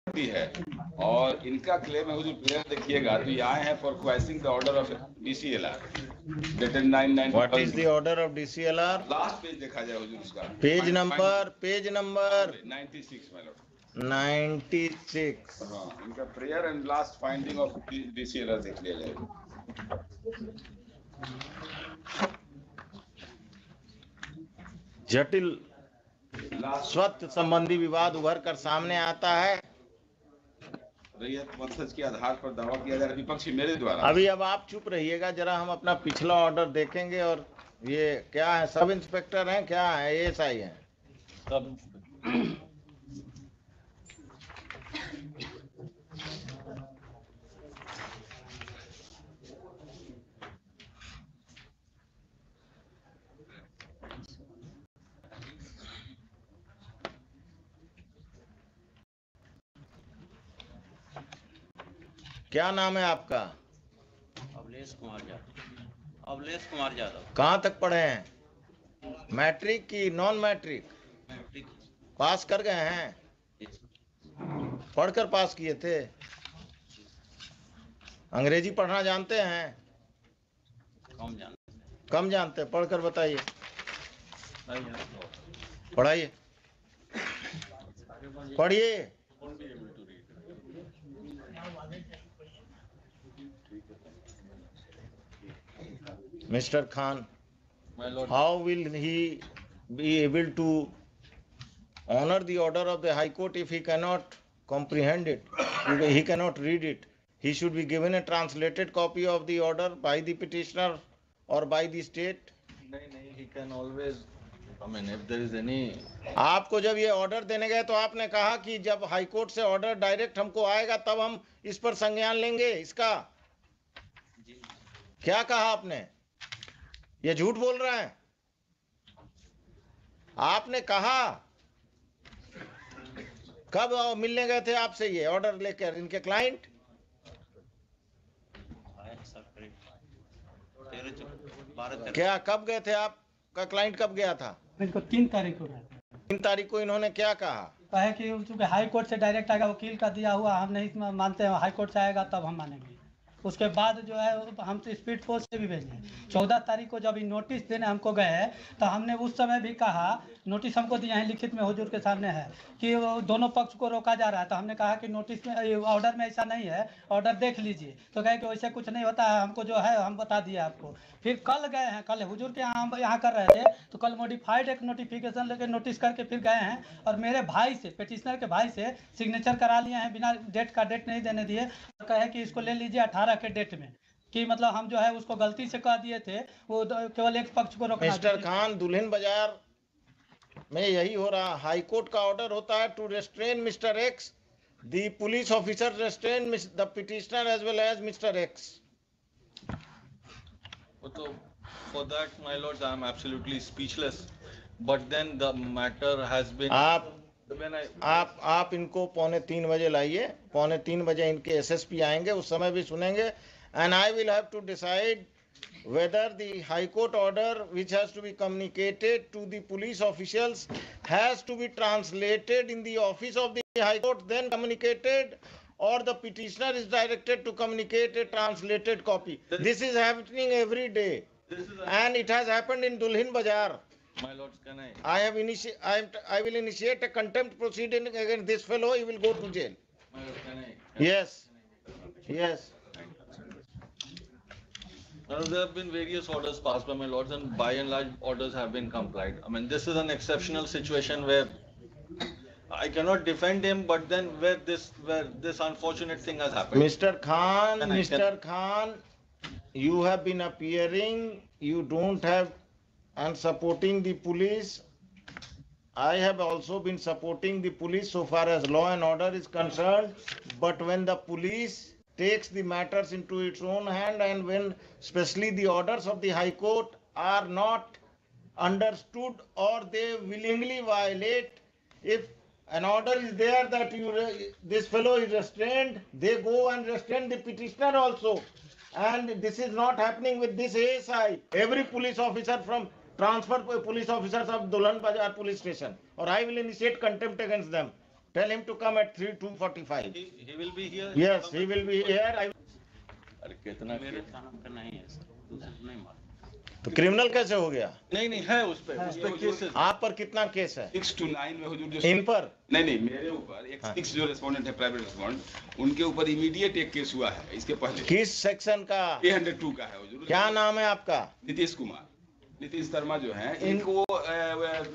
है और इनका क्लेम है, जो प्लेयर देखिएगा तो ये आए हैं for questioning the order of DCLR dated 9/9। What is the order of DCLR? Last page देखा जाए हुजूर उसका, पेज नंबर 96 माय लॉर्ड, 96। हाँ, इनका prayer and last finding of DCLR देख लिया जाए। जटिल स्वत्व संबंधी विवाद उभर कर सामने आता है। रैयत वंशज के आधार पर दावा किया जा रहा है विपक्षी मेरे द्वारा। अभी अब आप चुप रहिएगा जरा, हम अपना पिछला ऑर्डर देखेंगे। और ये क्या है, सब इंस्पेक्टर हैं, क्या है, ASI हैं? सब क्या नाम है आपका? अवलेश कुमार यादव। अवलेश कुमार यादव। कहाँ तक पढ़े हैं? मैट्रिक की नॉन मैट्रिक? मैट्रिक पास कर गए हैं? पढ़कर पास किए थे? अंग्रेजी पढ़ना जानते हैं? कम जानते हैं। पढ़कर बताइए, पढ़ाइए, पढ़िए। Mr. Khan, how will he be able to honor the order of the High Court if he cannot comprehend it? He cannot read it. He should be given a translated copy of the order by the petitioner or by the state. नहीं, he can always, I mean, if there is any. आपको जब ये order देने गए तो आपने कहा कि जब हाई कोर्ट से ऑर्डर डायरेक्ट हमको आएगा तब हम इस पर संज्ञान लेंगे इसका। क्या कहा आपने? ये झूठ बोल रहा है। आपने कहा कब मिलने गए थे आपसे ये ऑर्डर लेकर इनके क्लाइंट? 12 क्या कब गए थे? आपका क्लाइंट कब गया था? इनको 3 तारीख को गया था। 3 तारीख को इन्होंने क्या कहा? कहा कि चूंकि हाई कोर्ट से डायरेक्ट आएगा, वकील का दिया हुआ, हम नहीं मानते हैं, हाई कोर्ट से आएगा तब हम मानेंगे। उसके बाद जो है हम तो स्पीड पोस्ट से भी भेजे। 14 तारीख को जब नोटिस देने हमको गए तो हमने उस समय भी कहा, नोटिस हमको दिया है लिखित में हुजूर के सामने है कि वो दोनों पक्ष को रोका जा रहा है। तो हमने कहा कि नोटिस में ऑर्डर में ऐसा नहीं है, ऑर्डर देख लीजिए। तो कहे कि वैसे कुछ नहीं होता है, हमको जो है हम बता दिए आपको। फिर कल गए हैं, कल हुजूर के यहाँ हम यहाँ कर रहे थे तो कल मॉडिफाइड एक नोटिफिकेशन लेके नोटिस करके फिर गए हैं और मेरे भाई से, पिटिशनर के भाई से सिग्नेचर करा लिए हैं बिना डेट का, डेट नहीं देने दिए। कहे कि इसको ले लीजिए 18 के डेट में, कि मतलब हम जो है उसको गलती से कह दिए थे, वो केवल एक पक्ष को रोकना। मिस्टर खान, दुल्हिन बाजार में यही हो रहा। हाई कोर्ट का ऑर्डर होता है to restrain mister X, the police officer restrain the petitioner as well as mister X. So for that, my lords, I am absolutely speechless. But then the matter has been. आप इनको 2:45 बजे लाइए। 2:45 बजे इनके SSP आएंगे, उस समय भी सुनेंगे। And I will have to decide whether the High Court order which has to be communicated to the police officials has to be translated in the office of the High Court, then communicated, or the petitioner is directed to communicate a translated copy. This is happening every day, and it has happened in Dulhin Bazaar. My lords, can I? I will initiate a contempt proceeding against this fellow. He will go to jail. My lords, can I? Yes. Yes. Now, there have been various orders passed by my lords, and by and large, orders have been complied. I mean, this is an exceptional situation where I cannot defend him, but then where this unfortunate thing has happened. Mr. Khan, you have been appearing. You don't have and supporting the police. I have also been supporting the police so far as law and order is concerned. But when the police takes the matters into its own hand, and when especially the orders of the High Court are not understood or they willingly violate, if an order is there that this fellow is restrained, they go and restrain the petitioner also. And this is not happening with this ASI. Every police officer from transfer police officers of Dulhan Bazaar police station, or I will initiate contempt against them. Tell him to come at 2:45. He will be here. Yes, he will be here. अरे कितना मेरे थाना पे नहीं है sir, दूसरे नहीं मालूम। तो क्रिमिनल कैसे हो गया? नहीं है उस पे केसेस। आप पर कितना केस है? 6 to 9 में हुजूर जो इन पर? नहीं मेरे ऊपर एक हाँ। 6 जो रेस्पोंडेंट है प्राइवेट रेस्पोंडेंट उनके ऊपर इमीडिएट एक केस हुआ है इसके पहले किस सेक्शन का? 102 का है हुजूर। क्या नाम है आपका? नीतीश कुमार, नीतीश शर्मा जो है इनको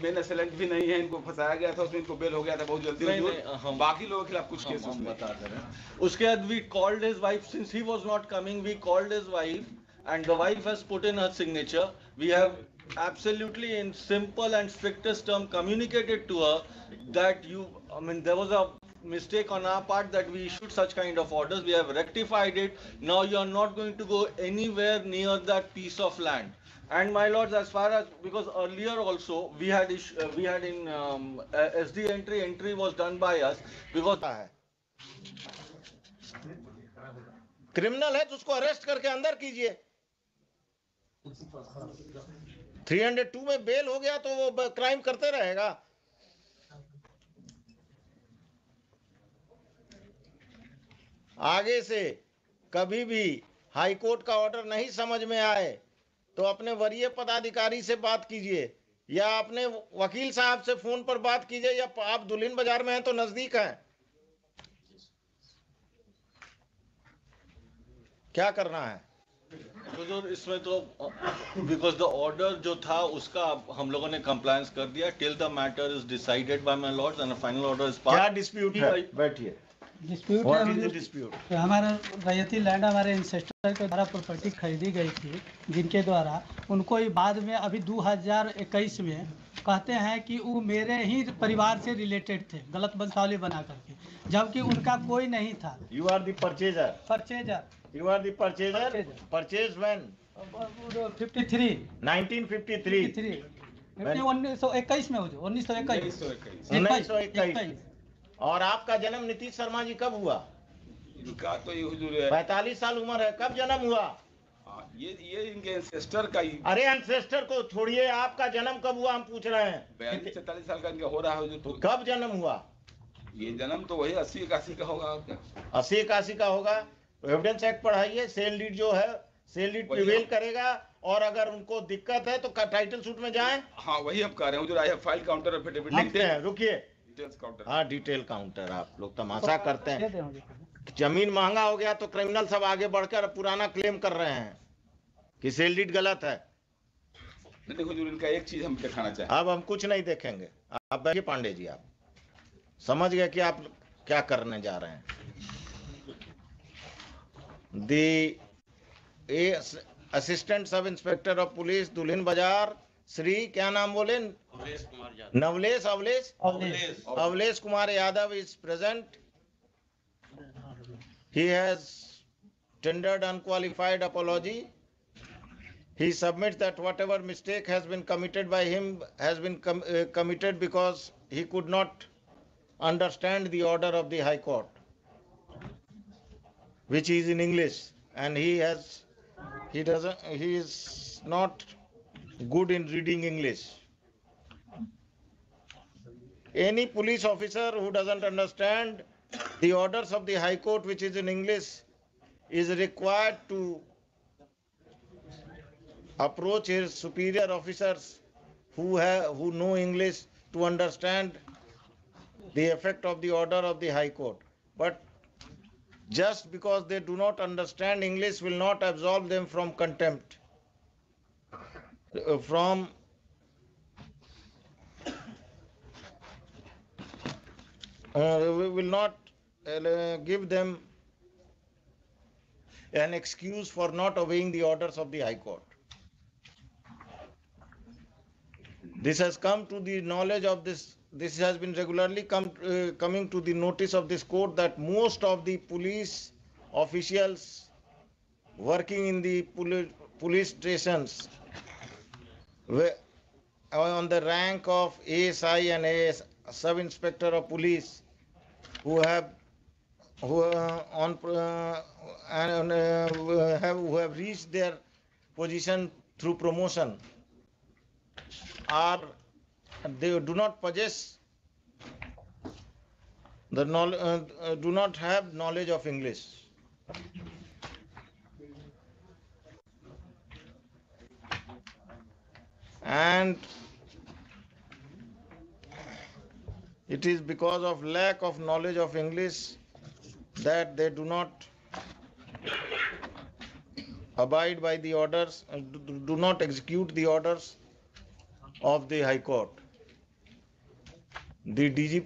मेन असेलेंट भी नहीं है, इनको फंसाया गया था, उसमें इनको बेल हो गया था बहुत जल्दी नहीं, हुजूर। हम- बाकी लोगों के खिलाफ कुछ केस हम उसमें बता दे रहे हैं। उसके बाद we called his wife since he was not coming. We called his wife and the wife has put in her signature. We have absolutely in simple and strictest term communicated to her that there was a mistake on our part that we issued such kind of orders. We have rectified it. Now you are not going to go anywhere near that piece of land. And my lords, as far as, because earlier also we had in SD entry was done by us because है criminal है तो उसको arrest करके अंदर कीजिए। 302 में bell हो गया तो वो क्राइम करते रहेगा। आगे से कभी भी हाई कोर्ट का ऑर्डर नहीं समझ में आए तो अपने वरीय पदाधिकारी से बात कीजिए या अपने वकील साहब से फोन पर बात कीजिए, या आप दुल्हिन बाजार में हैं तो नजदीक हैं। क्या करना है? जो इसमें तो बिकॉज द ऑर्डर जो था उसका हम लोगों ने कंप्लायंस कर दिया till the matter is decided by my Lord's and final order is क्या डिस्प्यूट है? बैठिए। डिस्प्यूट व्हाट इज द है डिस्प्यूट? हमारा रैयती लैंड हमारे इंसेस्टर के द्वारा प्रॉपर्टी खरीदी गई थी, जिनके द्वारा उनको ही बाद में अभी 2021 में कहते हैं कि वो मेरे ही परिवार से रिलेटेड थे, गलत वंशावली बना करके, जबकि उनका कोई नहीं था। You are the purchaser. Purchaser. You are the purchaser. Purchase when? 53 1953। 1921 में हो जो 1921 1921। और आपका जन्म नीतीश शर्मा जी कब हुआ? इनका तो ये हुजूर है 45 साल उम्र है, कब जन्म हुआ? ये इनके एंसेस्टर का ही अरे एंसेस्टर को छोड़िए, आपका जन्म कब हुआ हम पूछ रहे हैं। 42-43 साल का इनका हो रहा है हुजूर। तो कब जन्म हुआ? ये जन्म तो वही 80-81 का होगा और क्या। 80-81 का होगा। एविडेंस एक्ट पढ़ाइए। सेल डीड जो है, सेल डीड प्रिवेल करेगा, और अगर उनको दिक्कत है तो टाइटल सूट में जाएं। हाँ वही हम कह रहे हैं हुजूर। I have file counter affidavit लिखते हैं, रुकिए। Details counter. हाँ डिटेल काउंटर। आप लोग तमाशा करते हैं। जमीन महंगा हो गया तो क्रिमिनल सब आगे बढ़कर पुराना क्लेम कर रहे हैं कि सेल डीड गलत है। देखो हुजूर, इनका एक चीज हम दिखाना चाहें। अब हम कुछ नहीं देखेंगे। आप बैठिए पांडे जी, आप समझ गए कि आप क्या करने जा रहे हैं। Assistant sub inspector of police दुल्हिन बाजार, श्री क्या नाम बोले? अवलेश Kumar Yadav. Navlesh अवलेश Kumar Yadav is present. He has tendered unqualified apology. He submits that whatever mistake has been committed by him has been committed because he could not understand the order of the High Court, which is in English, and he is not good in reading English. Any police officer who doesn't understand the orders of the High Court, which is in English, is required to approach his superior officers who know English to understand the effect of the order of the High Court. But just because they do not understand English will not absolve them from contempt, we will not give them an excuse for not obeying the orders of the High Court. This has come to the knowledge of this has been regularly coming to the notice of this court, that most of the police officials working in the police stations on the rank of ASI and AS, sub-inspector of police, who have reached their position through promotion, they do not possess do not have knowledge of English. And it is because of lack of knowledge of English that they do not abide by the orders, do not execute the orders of the High Court. The DGP